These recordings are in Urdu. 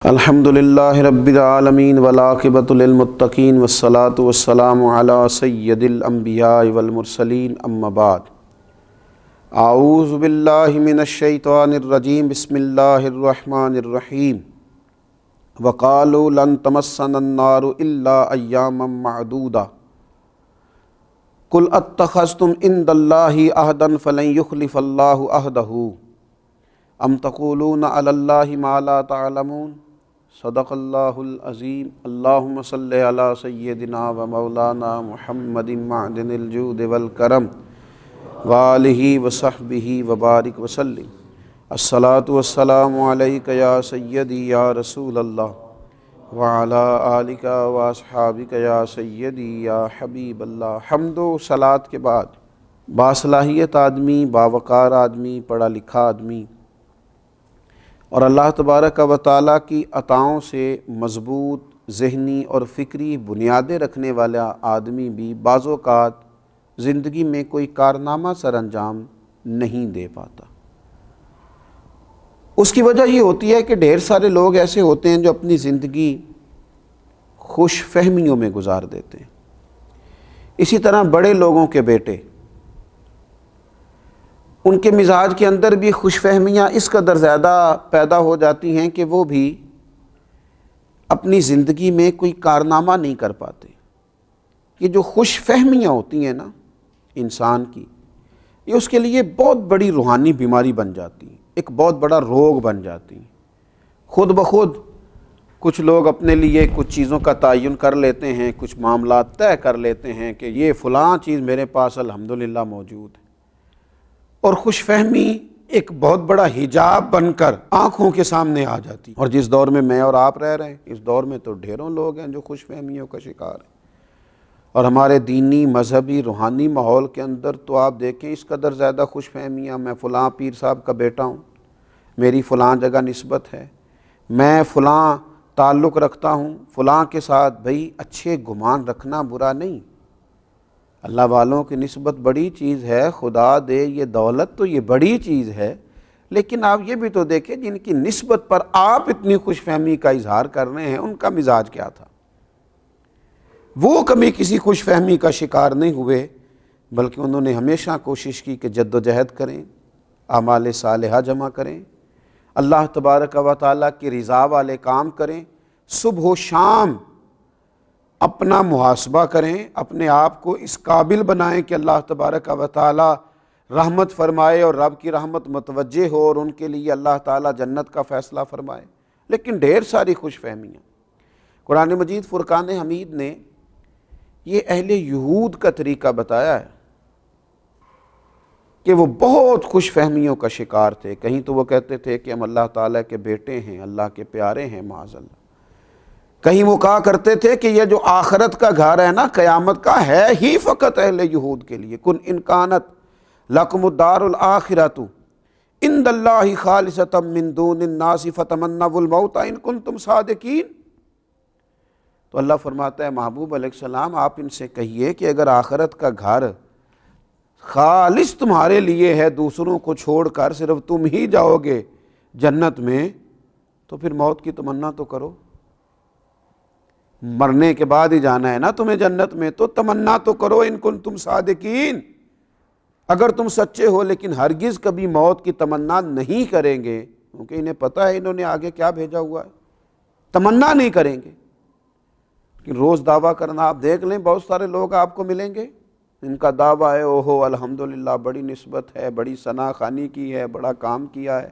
الحمدللہ رب العالمین والعاقبۃ للمتقین والصلاة والسلام علی سید الانبیاء والمرسلین اما بعد اعوذ باللہ من الشیطان الرجیم بسم اللہ الرحمن الرحیم وقالوا لن تمسنا النار الا ایاما معدودہ قل اتخذتم عند اللہ عہدا فلن یخلف اللہ عہدہ ام تقولون علی اللہ ما لا تعلمون صدق اللہ العظیم اللہم صلی علی سیدنا و مولانا محمد معدن الجود والکرم وآلہ وصحبہ وبارک وسلم الصلاۃ والسلام علیک یا سیدی یا رسول اللہ وعلی آلک واصحابک یا سیدی یا حبیب اللہ۔ حمد و صلاۃ کے بعد باصلاحیت آدمی، باوقار آدمی، پڑھا لکھا آدمی اور اللہ تبارک و تعالیٰ کی عطاؤں سے مضبوط ذہنی اور فکری بنیادیں رکھنے والا آدمی بھی بعض اوقات زندگی میں کوئی کارنامہ سر انجام نہیں دے پاتا۔ اس کی وجہ یہ ہوتی ہے کہ ڈھیر سارے لوگ ایسے ہوتے ہیں جو اپنی زندگی خوش فہمیوں میں گزار دیتے ہیں۔ اسی طرح بڑے لوگوں کے بیٹے، ان کے مزاج کے اندر بھی خوش فہمیاں اس قدر زیادہ پیدا ہو جاتی ہیں کہ وہ بھی اپنی زندگی میں کوئی کارنامہ نہیں کر پاتے۔ یہ جو خوش فہمیاں ہوتی ہیں نا انسان کی، یہ اس کے لیے بہت بڑی روحانی بیماری بن جاتی ہیں، ایک بہت بڑا روگ بن جاتی ہیں۔ خود بخود کچھ لوگ اپنے لیے کچھ چیزوں کا تعین کر لیتے ہیں، کچھ معاملات طے کر لیتے ہیں کہ یہ فلاں چیز میرے پاس الحمدللہ موجود ہے، اور خوش فہمی ایک بہت بڑا حجاب بن کر آنکھوں کے سامنے آ جاتی۔ اور جس دور میں اور آپ رہ رہے ہیں، اس دور میں تو ڈھیروں لوگ ہیں جو خوش فہمیوں کا شکار ہیں۔ اور ہمارے دینی، مذہبی، روحانی ماحول کے اندر تو آپ دیکھیں اس قدر زیادہ خوش فہمیاں، میں فلاں پیر صاحب کا بیٹا ہوں، میری فلاں جگہ نسبت ہے، میں فلاں تعلق رکھتا ہوں، فلاں کے ساتھ بھئی اچھے گمان رکھنا برا نہیں۔ اللہ والوں کی نسبت بڑی چیز ہے، خدا دے یہ دولت تو یہ بڑی چیز ہے، لیکن آپ یہ بھی تو دیکھیں جن کی نسبت پر آپ اتنی خوش فہمی کا اظہار کر رہے ہیں ان کا مزاج کیا تھا۔ وہ کبھی کسی خوش فہمی کا شکار نہیں ہوئے، بلکہ انہوں نے ہمیشہ کوشش کی کہ جد و جہد کریں، اعمال صالحہ جمع کریں، اللہ تبارک و تعالیٰ کی رضا والے کام کریں، صبح و شام اپنا محاسبہ کریں، اپنے آپ کو اس قابل بنائیں کہ اللہ تبارک و تعالیٰ رحمت فرمائے اور رب کی رحمت متوجہ ہو اور ان کے لیے اللہ تعالیٰ جنت کا فیصلہ فرمائے۔ لیکن ڈھیر ساری خوش فہمیاں۔ قرآن مجید فرقان حمید نے یہ اہل یہود کا طریقہ بتایا ہے کہ وہ بہت خوش فہمیوں کا شکار تھے۔ کہیں تو وہ کہتے تھے کہ ہم اللہ تعالیٰ کے بیٹے ہیں، اللہ کے پیارے ہیں معاذ اللہ۔ کہیں وہ کہا کرتے تھے کہ یہ جو آخرت کا گھر ہے نا قیامت کا، ہے ہی فقط اہل یہود کے لیے۔ کن ان کانت لکم الدار الآخرۃ عند اللہ خالصۃ من دون الناس فتمنوا الموت ان کنتم صادقین۔ تو اللہ فرماتا ہے محبوب علیہ السلام آپ ان سے کہیے کہ اگر آخرت کا گھر خالص تمہارے لیے ہے، دوسروں کو چھوڑ کر صرف تم ہی جاؤ گے جنت میں، تو پھر موت کی تمنا تو کرو۔ مرنے کے بعد ہی جانا ہے نا تمہیں جنت میں، تو تمنا تو کرو ان کنتم صادقین، اگر تم سچے ہو۔ لیکن ہرگز کبھی موت کی تمنا نہیں کریں گے، کیونکہ انہیں پتہ ہے انہوں نے آگے کیا بھیجا ہوا ہے، تمنا نہیں کریں گے۔ لیکن روز دعویٰ کرنا، آپ دیکھ لیں بہت سارے لوگ آپ کو ملیں گے ان کا دعویٰ ہے اوہو الحمدللہ بڑی نسبت ہے، بڑی ثنا خوانی کی ہے، بڑا کام کیا ہے،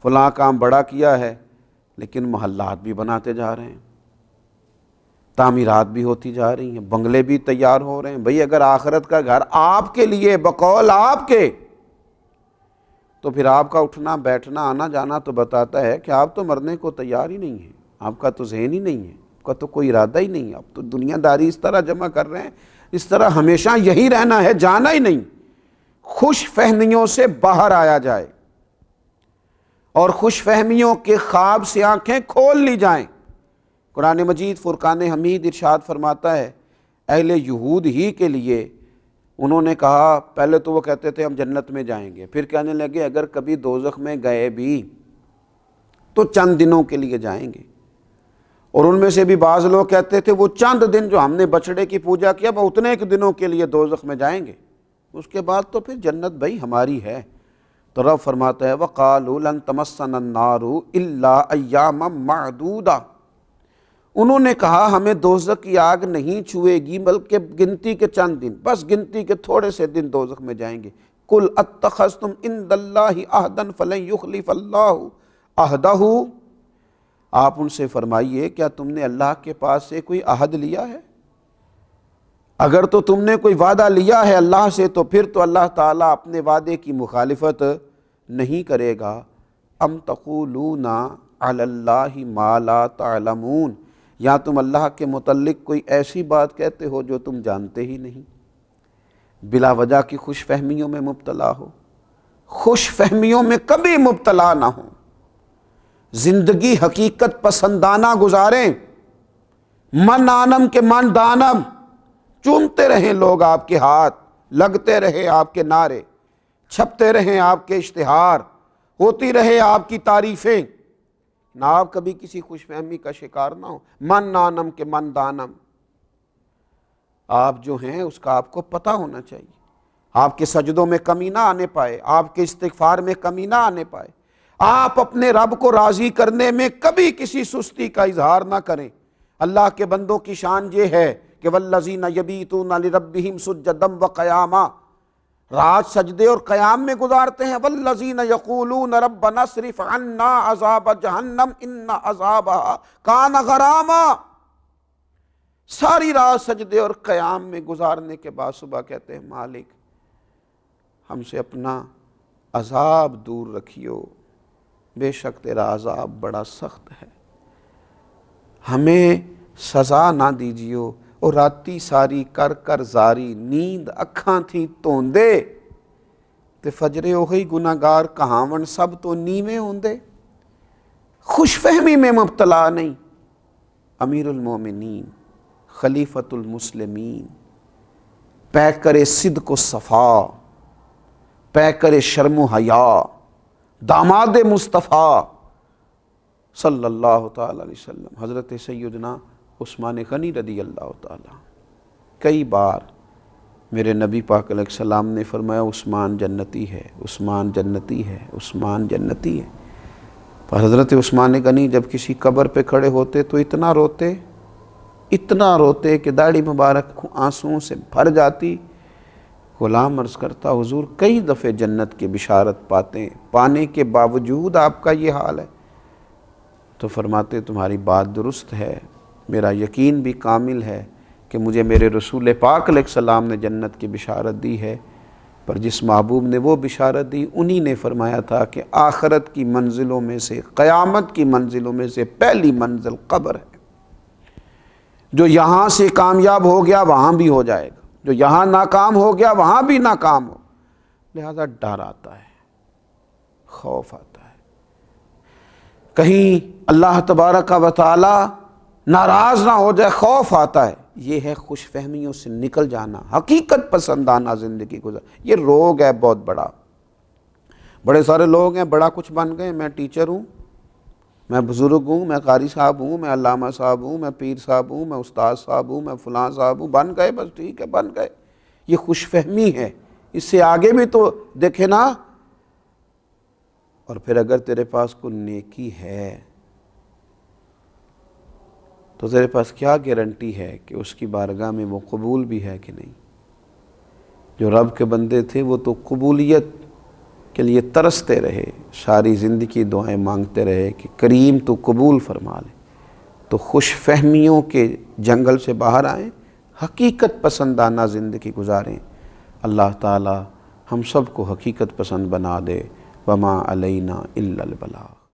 فلاں کام بڑا کیا ہے، لیکن محلات بھی بناتے جا رہے ہیں، تعمیرات بھی ہوتی جا رہی ہیں، بنگلے بھی تیار ہو رہے ہیں۔ بھئی اگر آخرت کا گھر آپ کے لیے بقول آپ کے، تو پھر آپ کا اٹھنا بیٹھنا آنا جانا تو بتاتا ہے کہ آپ تو مرنے کو تیار ہی نہیں ہیں، آپ کا تو ذہن ہی نہیں ہے، آپ کا تو کوئی ارادہ ہی نہیں ہے، آپ تو دنیا داری اس طرح جمع کر رہے ہیں اس طرح ہمیشہ یہی رہنا ہے، جانا ہی نہیں۔ خوش فہمیوں سے باہر آیا جائے اور خوش فہمیوں کے خواب سے آنکھیں کھول لی جائیں۔ قرآن مجید فرقان حمید ارشاد فرماتا ہے اہل یہود ہی کے لیے، انہوں نے کہا پہلے تو وہ کہتے تھے ہم جنت میں جائیں گے، پھر کہنے لگے اگر کبھی دوزخ میں گئے بھی تو چند دنوں کے لیے جائیں گے۔ اور ان میں سے بھی بعض لوگ کہتے تھے وہ چند دن جو ہم نے بچڑے کی پوجا کیا وہ اتنے ایک دنوں کے لیے دوزخ میں جائیں گے، اس کے بعد تو پھر جنت بھائی ہماری ہے۔ تو رب فرماتا ہے وَقَالُوا لَن تَمَسَّنَا النَّارُ إِلَّا أَيَّامًا مَّعْدُودًا، انہوں نے کہا ہمیں دوزخ کی آگ نہیں چھوئے گی بلکہ گنتی کے چند دن، بس گنتی کے تھوڑے سے دن دوزخ میں جائیں گے۔ قُلْ أَتَّخَذْتُمْ عِندَ اللَّهِ عَهْدًا فَلَن يُخْلِفَ اللَّهُ عَهْدَهُ، آپ ان سے فرمائیے کیا تم نے اللہ کے پاس سے کوئی عہد لیا ہے؟ اگر تو تم نے کوئی وعدہ لیا ہے اللہ سے تو پھر تو اللہ تعالیٰ اپنے وعدے کی مخالفت نہیں کرے گا۔ ام تقولون علی اللہ ما لا تعلمون، یا تم اللہ کے متعلق کوئی ایسی بات کہتے ہو جو تم جانتے ہی نہیں، بلا وجہ کی خوش فہمیوں میں مبتلا ہو۔ خوش فہمیوں میں کبھی مبتلا نہ ہو، زندگی حقیقت پسندانہ گزاریں، من آنم کے من دانم، چومتے رہیں لوگ آپ کے ہاتھ، لگتے رہے آپ کے نعرے، چھپتے رہیں آپ کے اشتہار، ہوتی رہے آپ کی تعریفیں، نہ آپ کبھی کسی خوش فہمی کا شکار نہ ہو۔ من آنم کے من دانم، آپ جو ہیں اس کا آپ کو پتہ ہونا چاہیے، آپ کے سجدوں میں کمی نہ آنے پائے، آپ کے استغفار میں کمی نہ آنے پائے، آپ اپنے رب کو راضی کرنے میں کبھی کسی سستی کا اظہار نہ کریں۔ اللہ کے بندوں کی شان یہ ہے کہ والذین یبیتون لربہم سجدا وقیاما، رات سجدے اور قیام میں گزارتے ہیں۔ والذین یقولون ربنا اصرف عنا عذاب جہنم ان عذابها کان غراما، ساری رات سجدے اور قیام میں گزارنے کے بعد صبح کہتے ہیں مالک ہم سے اپنا عذاب دور رکھیو، بے شک تیرا عذاب بڑا سخت ہے، ہمیں سزا نہ دیجیو۔ اور راتی ساری کر کر زاری، نیند اکھاں تھی توندے، تے فجرے اوہی گناہگار کہاون سب تو نیویں ہوندے۔ خوش فہمی میں مبتلا نہیں، امیر المومنین خلیفۃ المسلمین، پیکر صدق و صفا، پیکر شرم و حیا، داماد مصطفیٰ صلی اللہ تعالی علیہ وسلم، حضرت سیدنا عثمان غنی رضی اللہ تعالی، کئی بار میرے نبی پاک علیہ السلام نے فرمایا عثمان جنتی ہے، عثمان جنتی ہے، عثمان جنتی ہے۔ پر حضرت عثمان غنی جب کسی قبر پہ کھڑے ہوتے تو اتنا روتے کہ داڑھی مبارک آنسوؤں سے بھر جاتی۔ غلام عرض کرتا حضور کئی دفعے جنت کی بشارت پانے کے باوجود آپ کا یہ حال ہے؟ تو فرماتے تمہاری بات درست ہے، میرا یقین بھی کامل ہے کہ مجھے میرے رسول پاک علیہ السلام نے جنت کی بشارت دی ہے، پر جس محبوب نے وہ بشارت دی انہی نے فرمایا تھا کہ آخرت کی منزلوں میں سے، قیامت کی منزلوں میں سے پہلی منزل قبر ہے، جو یہاں سے کامیاب ہو گیا وہاں بھی ہو جائے گا، جو یہاں ناکام ہو گیا وہاں بھی ناکام ہو، لہذا ڈر آتا ہے، خوف آتا ہے، کہیں اللہ تبارک و تعالی ناراض نہ ہو جائے، خوف آتا ہے۔ یہ ہے خوش فہمیوں سے نکل جانا، حقیقت پسندانہ زندگی گزار۔ یہ روگ ہے بہت بڑا، بڑے سارے لوگ ہیں بڑا کچھ بن گئے، میں ٹیچر ہوں، میں بزرگ ہوں، میں قاری صاحب ہوں، میں علامہ صاحب ہوں، میں پیر صاحب ہوں، میں استاد صاحب ہوں، میں فلاں صاحب ہوں، بن گئے بس ٹھیک ہے بن گئے۔ یہ خوش فہمی ہے، اس سے آگے بھی تو دیکھے نا۔ اور پھر اگر تیرے پاس کوئی نیکی ہے تو تیرے پاس کیا گارنٹی ہے کہ اس کی بارگاہ میں وہ قبول بھی ہے کہ نہیں؟ جو رب کے بندے تھے وہ تو قبولیت کے لیے ترستے رہے، ساری زندگی دعائیں مانگتے رہے کہ کریم تو قبول فرما لے۔ تو خوش فہمیوں کے جنگل سے باہر آئیں، حقیقت پسندانہ زندگی گزاریں۔ اللہ تعالی ہم سب کو حقیقت پسند بنا دے۔ وما علینا الا البلاغ۔